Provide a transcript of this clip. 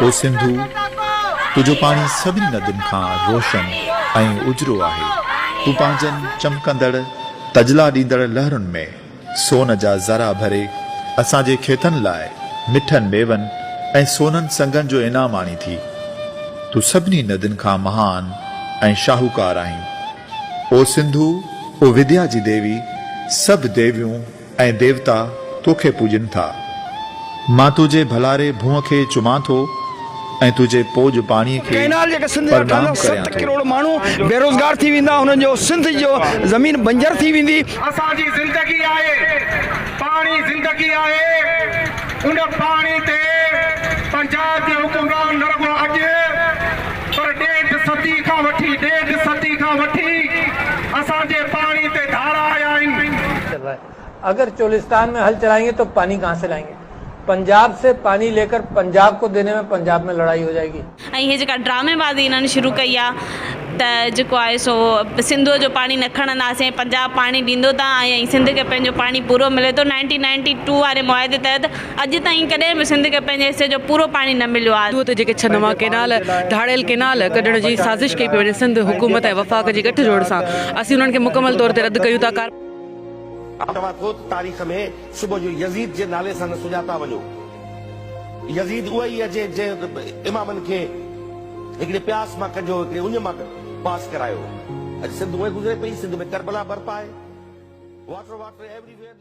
ओ सिंधु तुझो पानी सभिनी नदियुनि खां रोशन ऐं उजरो आहे। तू पंहिंजनि चमकंदड़ तजला ॾींदड़ लहरुनि में सोन जा ज़रा भरे असांजे खेतनि लाइ मिठनि मेवनि ऐं सोननि संगनि जो इनाम आणी थी। तू सभिनी नदियुनि खां महान ऐं शाहूकार आहीं। ओ सिंधु ओ विद्या जी देवी, सभु देवियूं ऐं देवता तोखे पूजनि था। मां तुंहिंजे भलारे भूअ खे चुमां थो ऐं तुंहिंजे पोज पाणीअ खे प्रणाम करियां 7 करोड़ माण्हू बेरोज़गार थी वेंदा, उन्हनि जो सिंध जो ज़मीन बंजर थी वेंदी। असांजी ज़िंदगी आहे, पाणी ज़िंदगी आहे। उन पाणी ते पंजाब जे हुकुमरान न रुॻो अॼु पर ॾेढ सदी खां वठी असांजे पाणी ते धारा आया आहिनि। अगर चोलिस्तान में हल चलाएंगे तो पानी कहाँ से लाएंगे? पंजाब से पानी लेकर पंजाब को देने में पंजाब में लड़ाई हो जाएगी। ये जेका ड्रामेबाज़ी इन्होंने शुरू कई आहे त जेको आहे सो सिंध जो पानी न खणंदासीं, पंजाब पानी ॾींदो था ऐं सिंध खे पंहिंजो पानी पूरो मिले थो। 1992 वारे मुआदे तहत अॼु ताईं कॾहिं बि सिंध खे पंहिंजे हिसे जो पूरो पानी न मिलियो आहे। त जेके 6 नवां केनाल ढाड़ियल केनाल कढण जी साज़िश कई पई वञे सिंध हुकूमत ऐं वफ़ाक़ जी गठजोड़ सां, असीं उन्हनि खे मुकमल तौर ते रद्द कयूं था। तव्हां तारीख़ में सुबुह जो यज़ीद जे नाले सां न सुञाता वञो। यज़ीद उहा ई आहे जे इमामनि खे हिकिड़े प्यास मां कढियो, हिकिड़े उञ मां पास करायो। अॼु सिंध उहे गुज़रे पई, सिंध में करबला बर्पा आहे। Water everywhere.